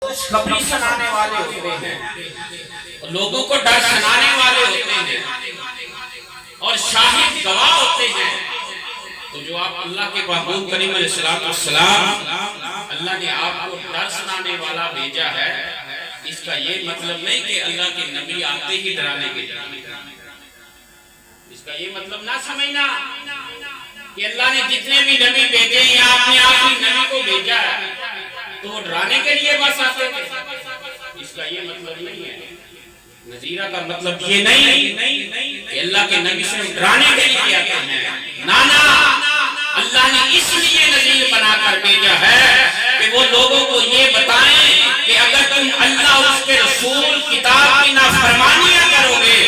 خوشخبری سنانے والے ہوتے ہیں، لوگوں کو ڈر سنانے والے ہوتے ہیں اور شاہد گواہ ہوتے ہیں۔ تو جو آپ اللہ کے محبوب کریم علیہ السلام، اللہ نے آپ کو ڈر سنانے والا بھیجا ہے، اس کا یہ مطلب نہیں کہ اللہ کے نبی آتے ہی ڈرانے کے لیے، اس کا یہ مطلب نہ سمجھنا کہ اللہ نے جتنے بھی نبی بھیجے ہیں یا اپنے آخری نبی کو بھیجا ہے تو وہ ڈرانے کے لیے بس آتے تھے، اس کا یہ مطلب نہیں ہے۔ نذیرہ کا مطلب یہ نہیں کہ اللہ کے نبی سے ڈرانے کے لیے آتے ہیں، نانا اللہ نے اس لیے نذیر بنا کر بھیجا ہے کہ وہ لوگوں کو یہ بتائیں کہ اگر تم اللہ اور اس کے رسول کتاب کی نافرمانیاں کرو گے،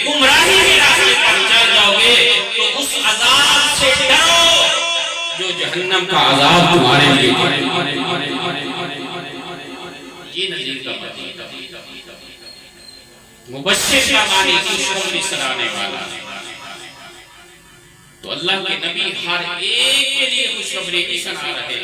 گمراہی کے راستے پر چل جاؤ گے تو اس عذاب سے ڈرو جو جہنم کا عذاب تمہارے لیے ہے۔ یہ نذیر کا مطلب مبشر کا معنی خوشخبری سنانے والا۔ تو اللہ کے نبی ہر ایک کے لیے خوشخبری سنا رہے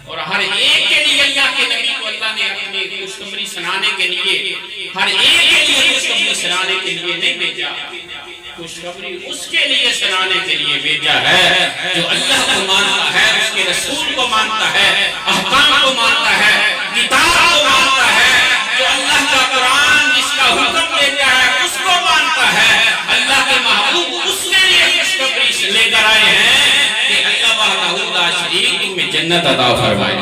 اور ہر ایک کے لیے اللہ کے نبی کو اللہ نے اپنے خوشخبری سنانے کے لیے ہر ایک کے لیے خوشخبری سنانے کے لیے نہیں بھیجا، خوشخبری اس کے لیے سنانے کے لیے بھیجا ہے جو اللہ کو مانتا ہے، اس کے رسول کو مانتا ہے، احکام کو مانتا ہے، کتاب کو مانتا ہے، جو اللہ کا قرآن جس کا حکم دیتا ہے اس کو مانتا ہے۔ اللہ کے محبوب اس کے لیے خوشخبری لے کر آئے ہیں کہ اللہ وحدہ لا شریک تمہیں جنت عطا فرمائے،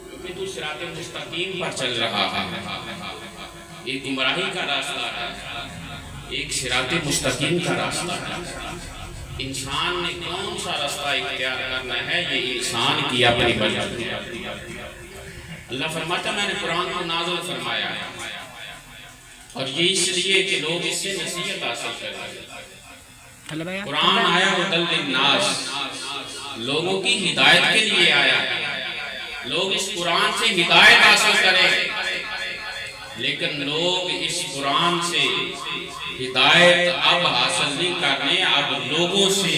کیونکہ تو صراط مستقیم پر چل رہا ہے۔ ایک گمراہی کا راستہ ہے، ایک صراط مستقیم کا راستہ ہے۔ انسان نے کون سا راستہ اختیار کرنا ہے یہ انسان کی اپنی مرضی ہے۔ اللہ فرماتا میں نے قرآن کو نازل فرمایا ہے اور یہ اس لیے کہ لوگ اس سے نصیحت حاصل کریں۔ قرآن آیا ہدی للناس، لوگوں کی ہدایت کے لیے آیا، لوگ اس قرآن سے ہدایت حاصل کریں، لیکن لوگ اس قرآن سے ہدایت اب حاصل نہیں کرنے، اب لوگوں سے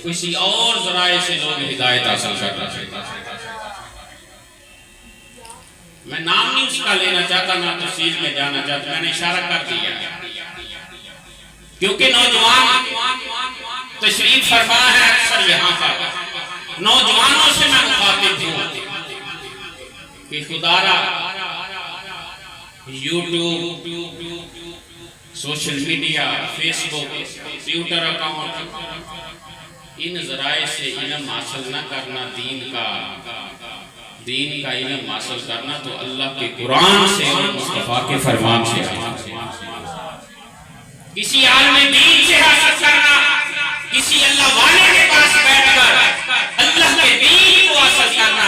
کسی اور ذرائع سے لوگ ہدایت حاصل کر رہے ہیں۔ میں نام نہیں اس کا لینا چاہتا، نہ تفصیل میں جانا چاہتا، میں نے اشارہ کر دیا کیونکہ نوجوان تشریف فرما ہے اکثر یہاں پر، نوجوانوں سے میں مخاطب ہوں کہ خدا را یوٹیوب، سوشل میڈیا، فیس بک، ٹویٹر اکاؤنٹ، ان ذرائع سے علم حاصل نہ کرنا، دین کا علم حاصل کرنا تو اللہ کے قرآن سے اور مصطفیٰ کے فرمان سے، کسی عالم دین سے حاصل کرنا، کسی اللہ والے کے پاس بیٹھ کر اللہ کے دین کو حاصل کرنا،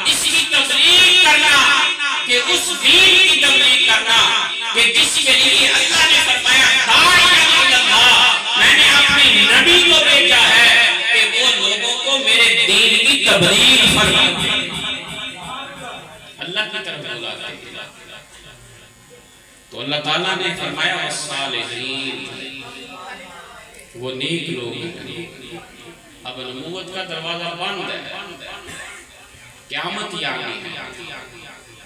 اس کی تبلیغ کرنا کہ اس دین کی تبلیغ کرنا کہ جس کے لیے اللہ نے فرمایا داعی الی اللہ، میں نے اپنے نبی کو بھیجا ہے کہ وہ لوگوں کو میرے دین کی تبلیغ فرمائے، اللہ کی طرف بلاتا ہے۔ تو اللہ تعالیٰ نے فرمایا والصالحین، وہ نیک لوگ ہیں۔ اب نبوت کا دروازہ بند ہے، قیامت آنی ہے،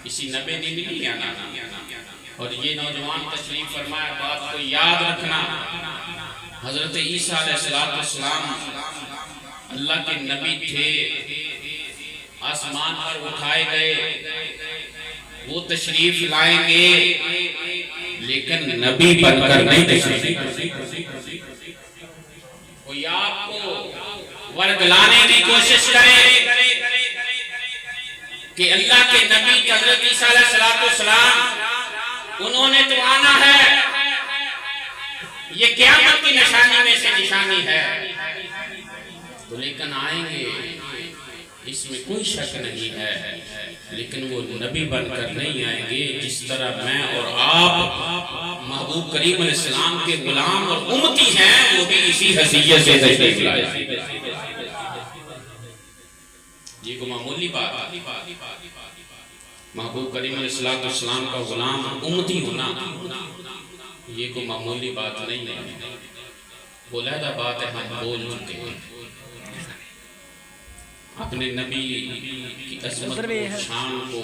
کسی نبی نے نہیں آنا۔ اور یہ نوجوان تشریف فرمایا، بات کو یاد رکھنا، حضرت عیسیٰ علیہ السلام اللہ کے نبی تھے، آسمان پر اٹھائے گئے، وہ تشریف لائیں گے لیکن نبی بن کر نہیں تشریف، کوئی آپ کو ورگلانے کی کوشش کرے کہ اللہ کے نبی حضرت عیسیٰ علیہ السلام انہوں نے تو آنا ہے، یہ قیامت کی نشانی میں سے نشانی ہے، تو لیکن آئیں گے، اس میں کوئی شک نہیں ہے، لیکن وہ نبی بن کر نہیں آئیں گے جس طرح میں اور آپ محبوب کریم علیہ السلام کے غلام اور امتی ہیں، وہ بھی اسی حیثیت سے تشریف لائے۔ یہ کو معمولی بات، محبوب کریم علیہ السلام کا غلام امتی ہونا یہ کو معمولی بات نہیں ہے، بولیدہ بات ہے، ہم بول چکے ہیں۔ اپنے نبی کی عظمت کو، شان کو،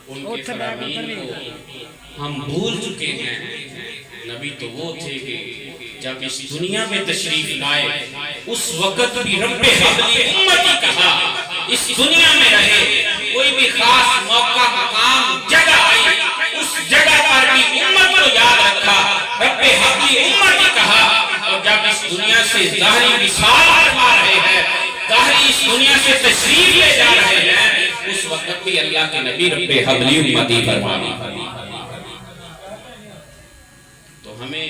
ان کے فرامین کو ہم بھول چکے ہیں۔ نبی تو وہ تھے کہ جب اس دنیا میں تشریف لائے اس وقت بھی رب حبلی امتی کہا، اس دنیا میں رہے، کوئی بھی خاص موقع مقام جگہ آئی اس جگہ پر بھی امت کو یاد رکھا، رب حبلی امتی کہا۔ اور جب اس دنیا سے ظاہری وصال فرما رہے ہیں، ظاہری اس دنیا سے تشریف لے جا رہے ہیں، اس وقت بھی اللہ کے نبی رب حبلی امتی فرمانے۔ تو ہمیں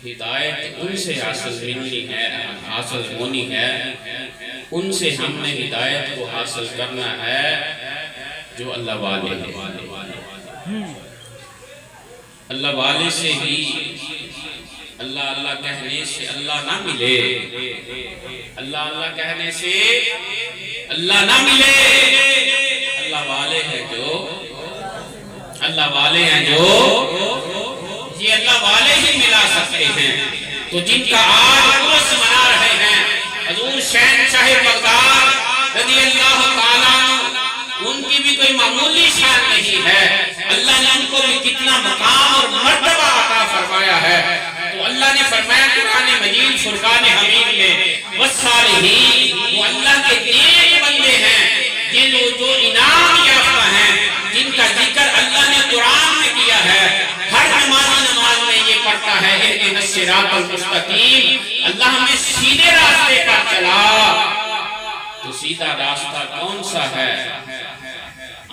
ہدایت ان سے حاصل ملنی ہے، حاصل ہونی ہے، ان سے ہم نے ہدایت کو حاصل کرنا ہے جو اللہ والے ہیں۔ اللہ والے سے ہی اللہ اللہ کہنے سے اللہ نہ ملے، اللہ اللہ کہنے سے اللہ نہ ملے۔ اللہ والے ہیں جو، اللہ والے ہیں جو یہ اللہ والے ہی ملا سکتے ہیں۔ تو جن کا آج عرس منا رہے ہیں حضور شہنشاہ بغداد رضی اللہ تعالیٰ عنہ، ان کی بھی کوئی معمولی شان نہیں ہے، اللہ نے ان کو بھی کتنا مقام اور مرتبہ عطا فرمایا ہے۔ تو اللہ نے فرمایا قرآن مجید فرقان حمید میں والصالحین، وہ اللہ کے نیک بندے ہیں جو انعام یافتہ ہیں، جن کا ذکر اللہ نے قرآن میں کیا ہے۔ ہر نماز میں یہ پڑھتا ہے اہدنا الصراط المستقیم، اللہ ہمیں سیدھے راستے پر چلا۔ تو سیدھا راستہ کون سا ہے؟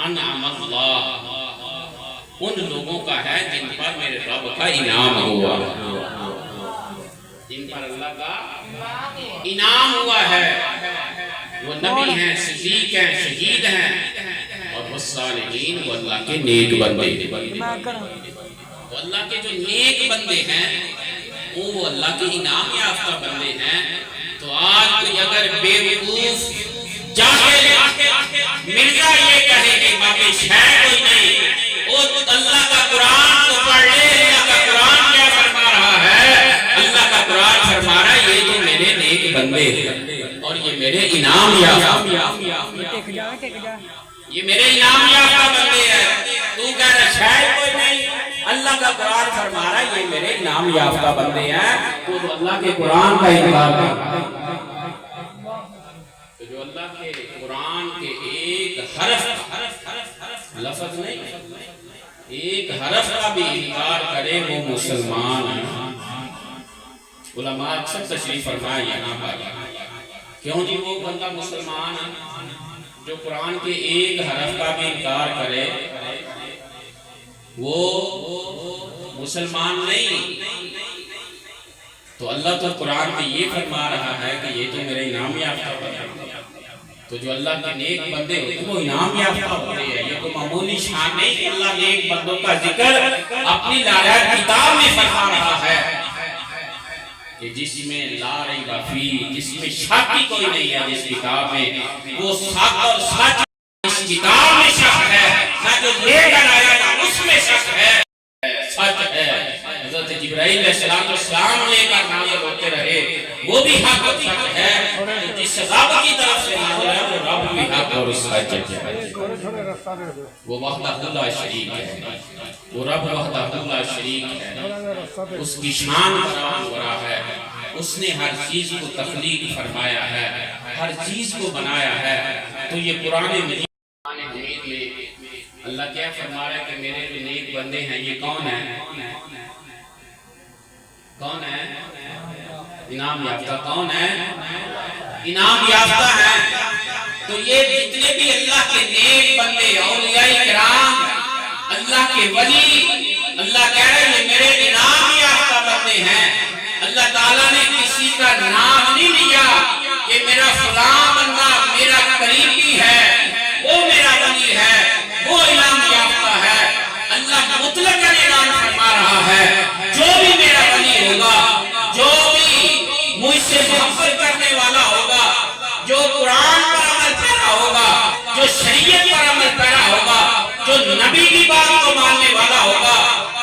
انعم اللہ، ان لوگوں کا ہے جن پر میرے رب کا انعام ہوا، جن پر اللہ کا انعام ہوا ہے۔ وہ نبی ہیں، صدیق ہیں، شہید ہیں، اور وہ صالحین، وہ اللہ کے نیک بندے ہیں۔ وہ اللہ کے جو نیک بندے ہیں وہ اللہ کے انعام یافتہ بندے ہیں۔ تو آج کوئی اگر بے وقوف جاہل مرزا یہ کہے کہ باقی شہر کوئی نہیں، وہ اللہ کا قرآن تو پڑھ لے، اللہ کا قرآن کیا فرما رہا ہے؟ اللہ کا قرآن فرما رہا ہے یہ تو میرے نیک بندے ہیں اور یہ میرے انعام یافتہ، یہ میرے انعام یافتہ بندے ہیں۔ تو کہہ رہا شہر کوئی نہیں، اللہ کا قرآن فرما رہا ہے یہ میرے انعام یافتہ بندے ہیں۔ تو جو اللہ کے قرآن کا انکار کرتا ہے، تو جو اللہ کے قرآن کے ایک حرف لفظ نہیں، ایک حرف کا بھی انکار کرے وہ مسلمان ہے۔ علماء اکثر تشریف فرمائے یہاں پر، کیوں جی وہ بندہ مسلمان ہے جو قرآن کے ایک حرف کا بھی انکار کرے، وہ مسلمان نہیں۔ تو اللہ تو قرآن میں یہ فرما رہا ہے کہ یہ تو میرے انعام یافتہ بندے ہیں۔ تو جو اللہ کے نیک بندے ہوتے ہیں وہ انعام یافتہ ہوتے ہیں، یہ تو معمولی شان نہیں کہ اللہ نیک بندوں کا ذکر اپنی لالائے کتاب میں فرما رہا ہے کہ جس میں لا ریب فیہ، جس میں شک ہی کوئی نہیں ہے، جس کتاب میں وہ سچ اور سچ، اس کتاب میں شک ہے نہ جو لے کر آیا تھا اس میں شک ہے، سچ ہے۔ حضرت جبرائیل علیہ السلام لے کر نازل ہوتے رہے، وہ بھی حق اور سچ ہے۔ جس رب کی طرف سے نازل ہے وہ رب بھی حق اور سچ ہے، وہ وحدہ لا شریک ہے، وہ رب وحدہ لا شریک ہے، اس کی شان برآمد ہو رہا ہے۔ اس نے ہر چیز کو تخلیق فرمایا ہے، ہر چیز کو بنایا ہے۔ تو یہ قرآن مجید میں اللہ کیا فرما رہا ہے کہ میرے جو نیک بندے ہیں یہ کون ہیں؟ کون ہے؟ انعام یافتہ کون ہے؟ انعام یافتہ ہے۔ تو یہ جتنے بھی اللہ کے نیک بندے، اولیاء کرام، اللہ کے ولی، اللہ کہہ رہے ہیں یہ میرے انعام یافتہ بندے ہیں۔ اللہ تعالیٰ نے کسی کا نام نہیں لیا کہ میرا فلاں بندہ میرا قریبی ہے، وہ میرا ولی ہے، وہ انعام یافتہ ہے۔ اللہ مطلق اعلان فرما رہا ہے جو بھی میرا ولی ہوگا، جو بھی مجھ سے محبت کرنے والا ہوگا، جو قرآن پر عمل پیرا ہوگا، جو شریعت پر عمل پیرا ہوگا، جو نبی کی بات کو ماننے والا ہوگا،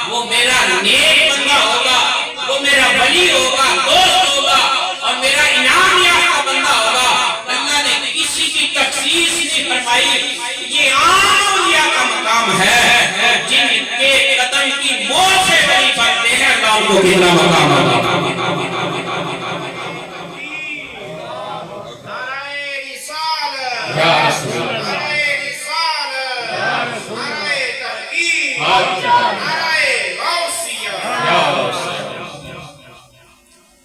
وہ میرا نیک بندہ ہوگا، وہ میرا ولی ہوگا، دوست ہوگا اور میرا انعام یافتہ بندہ ہوگا۔ اللہ فرمائی یہ عام اولیاء کا مقام ہے، جن کے قدم کی موت سے ولی بنتے ہیں، اللہ ان کو کتنا مقام ہے۔ یا رسول اللہ،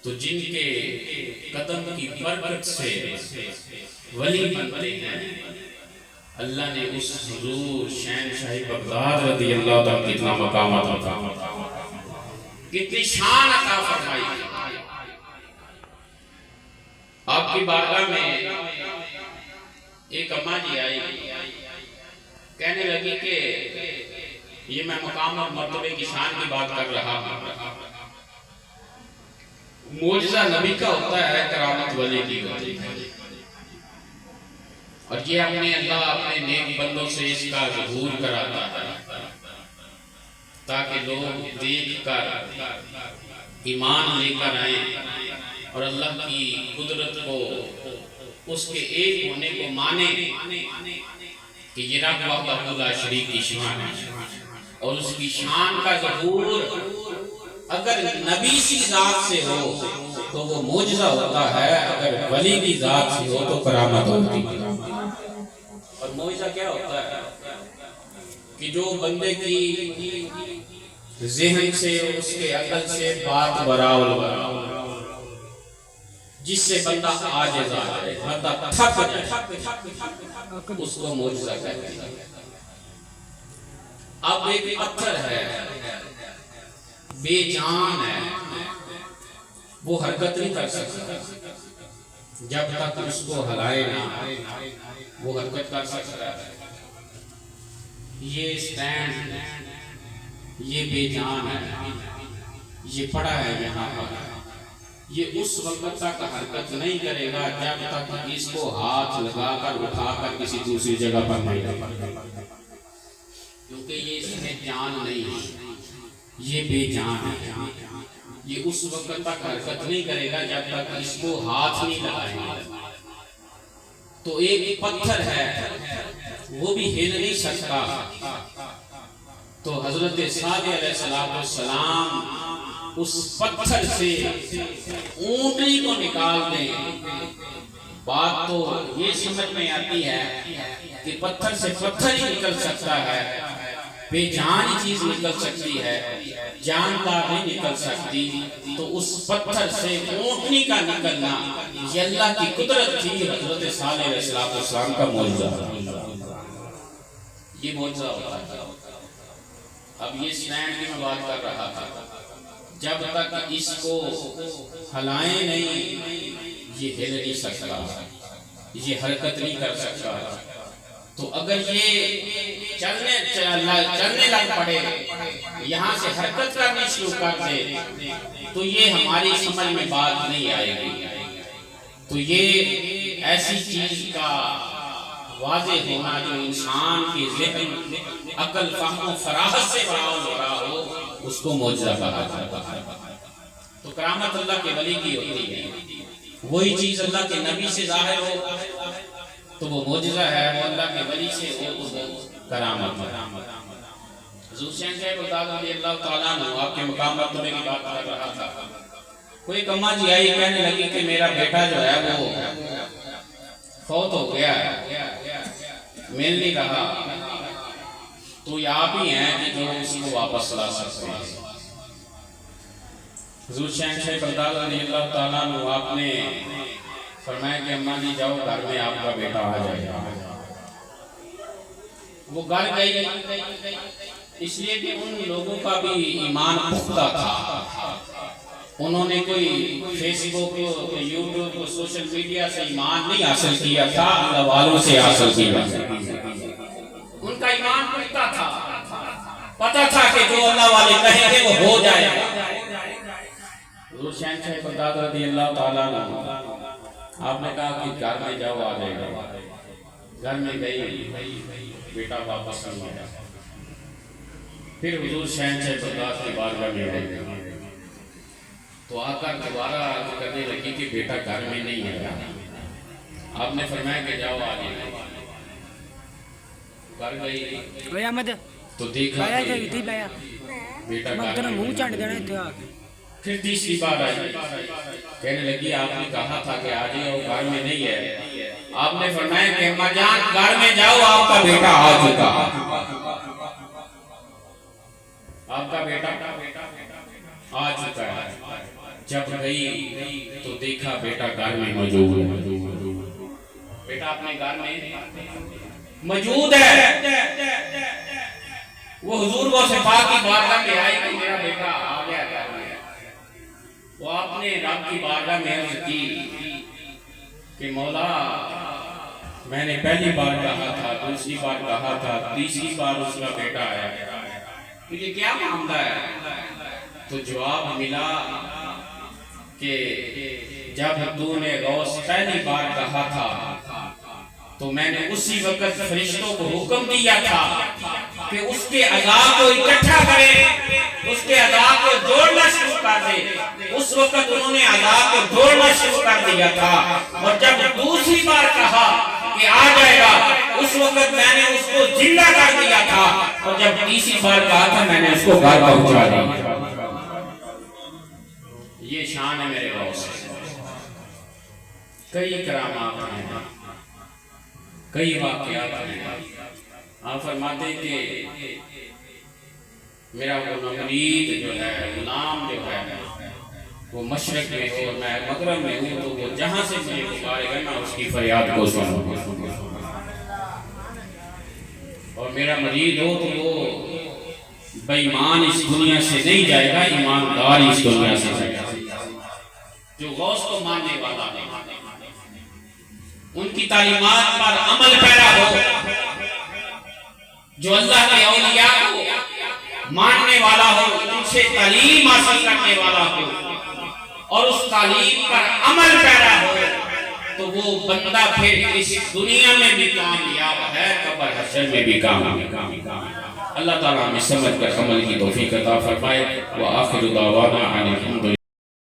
تو جن کے قدم کی برکت سے ولی بنتے ہیں، اللہ نے اس حضور شہنشاہ بغداد رضی اللہ تعالیٰ کتنا مقام عطا، کتنی شان عطا فرمائی۔ آپ کی بارگاہ میں ایک اماں جی آئی، کہنے لگی کہ یہ میں مقام اور مرتبے کی شان کی بات کر رہا ہوں، معجزہ نبی کا ہوتا ہے، کرامت ولی کی ہوتی ہے، اور یہ اللہ اپنے نیک بندوں سے اس کا ظہور کراتا ہے تاکہ لوگ دیکھ کر ایمان لے کر آئیں اور اللہ کی قدرت کو، اس کے ایک ہونے کو مانے کہ یہ رب وحدہ لا شریک کی شان ہے، اور اس کی شان کا ظہور اگر نبی کی ذات سے ہو تو وہ معجزہ ہوتا ہے، اگر ولی کی ذات سے ہو تو کرامت ہوتی ہے۔ اور معجزہ کیا ہوتا ہے کہ جو بندے کی ذہن سے، اس کے عقل سے بات براول، جس سے بندہ عاجز آ جائے، بندہ تھک جائے، اس کو معجزہ کہتے ہیں۔ اب ایک پتھر ہے، بے جان ہے، وہ حرکت نہیں کر سکتا، جب تک اس کو ہلائے نہ وہ حرکت کر سکتا ہے۔ یہ سٹینڈ، یہ بے جان ہے، یہ پڑا ہے یہاں پر، یہ اس وقت تک حرکت نہیں کرے گا جب تک اس کو ہاتھ لگا کر اٹھا کر کسی دوسری جگہ پر نہیں رکھے گا، کیونکہ یہ اس میں جان نہیں ہے، یہ بے جان ہے۔ یہ اس وقت تک حرکت نہیں کرے گا جب تک اس کو ہاتھ نہیں لگائے گا۔ تو ایک پتھر ہے، وہ بھی ہل نہیں سکتا، تو حضرت صادق علیہ السلام اس پتھر سے اونٹنی کو نکال دیں۔ بات تو یہ سمجھ میں آتی ہے کہ پتھر سے پتھر ہی نکل سکتا ہے، بے جان چیز نکل سکتی ہے، جاندار نہیں نکل سکتی، تو اس پتھر سے اونٹنی کا نکلنا یہ اللہ کی قدرت تھی، حضرت صالح علیہ السلام کا معجزہ، یہ معجزہ ہوتا ہے۔ اب یہ سٹینڈ کی میں بات کر رہا تھا، جب تک اس کو ہلائیں نہیں یہ ہل نہیں سکتا، یہ حرکت نہیں کر سکتا۔ تو اگر یہ چلنے لگ پڑے، یہاں سے حرکت کرنی شروع کر دے، تو یہ ہماری سمجھ میں بات نہیں آئے گی۔ تو یہ ایسی چیز کا واضح ہونا جو انسان کے ذہن، عقل، فہم و فراست سے براؤل ہو رہا ہو، اس کو معجزہ کہا جاتا ہے۔ تو کرامت اللہ کے ولی کی ہوتی ہے، وہی چیز اللہ کے نبی سے ظاہر ہو تو وہ معجزہ ہے، وہ اللہ کے ولی سے ہو تو وہ کرامت ہے۔ حضور شہنشاہ بغداد رضی اللہ تعالیٰ عنہ آپ کے مقام مرتبے کی بات کر رہا تھا، کوئی اماں جی آئی، کہنے لگی کہ میرا بیٹا جو ہے وہ فوت ہو گیا ہے، مل نہیں رہا، تو یہ آپ ہی ہیں کہ جو اس کو واپس لا سکتے ہیں۔ حضور شہنشاہ بغداد رضی اللہ تعالیٰ عنہ آپ نے فرمایا کہ اماں جی جاؤ گھر میں آپ کا بیٹا آ جائے گا۔ وہ گھر گئی، اس لیے کہ ان لوگوں کا بھی ایمان پختہ تھا، انہوں نے کوئی فیس بک، یوٹیوب، سوشل میڈیا سے ایمان نہیں حاصل کیا تھا، اللہ والوں سے حاصل کیا۔ ان کا ایمان پختہ تھا، پتہ تھا کہ جو اللہ والے کہیں گے وہ ہو جائے گا۔ حضور شہنشاہ بغداد رضی اللہ تعالیٰ عنہ آپ نے کہا کہ گھر میں جاؤ، آ جائے گا۔ گھر میں گئی، بیٹا واپس نہیں آیا۔ پھر حضور شہنشاہ بغداد کی بارگاہ میں آئی، تو آ کر دوبارہ عرض کرنے لگی کہ بیٹا گھر میں نہیں آیا۔ آپ نے فرمایا کہ جاؤ، آ جائے گا۔ گھر گئی اوے احمد تو دیکھا آیا کہ تھے بایا بیٹا میں گھر تیرا میں منہ نہیں چاٹ دینا ہے۔ تھے آ کے پھر تیسری بار آئی، کہنے لگی آپ نے کہا تھا کہ آ جائے، وہ گھر میں نہیں ہے۔ آپ نے فرمایا کہ اماں جان گھر میں جاؤ، آپ کا بیٹا آ چکا، آپ کا بیٹا آ چکا ہے۔ جب گئی تو دیکھا بیٹا گھر میں موجود ہے، بیٹا اپنے گھر میں موجود ہے۔ وہ حضور کو صفا کی بارگاہ میں آئی کہ میرا بیٹا آ گیا گھر میں۔ وہ آپ نے رب کی بارگاہ میں عرض کی کہ مولا میں نے پہلی بار کہا تھا، دوسری بار کہا تھا، تیسری بار اس کا بیٹا آیا، تجھے کیا معاملہ ہے؟ تو جواب ملا کہ جب تو نے غوث پہلی بار کہا تھا تو میں نے اسی وقت فرشتوں کو حکم دیا تھا کہ اس کے عذاب کو اکٹھا کریں، اس کے عذاب کو جوڑنا شروع کر دیں۔ اس وقت انہوں نے عذاب کو جوڑنا شروع کر دیا تھا، اور جب دوسری بار کہا کہ آ جائے گا، اس وقت میں نے اس کو زندہ کر دیا تھا، اور جب تیسری بار کہا تھا میں نے اس کو گھر پہنچا دیا۔ یہ شان ہے میرے غوث، کئی کرامات ہیں، کئی واقعات ہیں۔ آپ فرماتے کہ میرا وہ مرید جو ہے، غلام جو ہے، وہ مشرق میں ہو اور میں مغرب میں ہوں، تو وہ جہاں سے مجھے پکارے گا میں اس کی فریاد کو سنوں گا، اور میرا مرید ہو تو وہ بے ایمان اس دنیا سے نہیں جائے گا، ایماندار اس دنیا سے جائے گا۔ جو غوث کو ماننے والا ہے، ان کی تعلیمات پر عمل پیرا ہو، جو اللہ کے اولیاء کو ماننے والا ہو، ان سے تعلیم حاصل کرنے والا ہو، اور اس تعلیم پر عمل پیرا ہو، تو وہ بندہ پھر اس دنیا میں بھی کامیاب ہے، قبر حشر میں بھی کامیاب ہے۔ اللہ تعالیٰ ہمیں سمجھ کر عمل کی توفیق عطا فرمائے۔ وآخر دعوانا ان الحمد للہ۔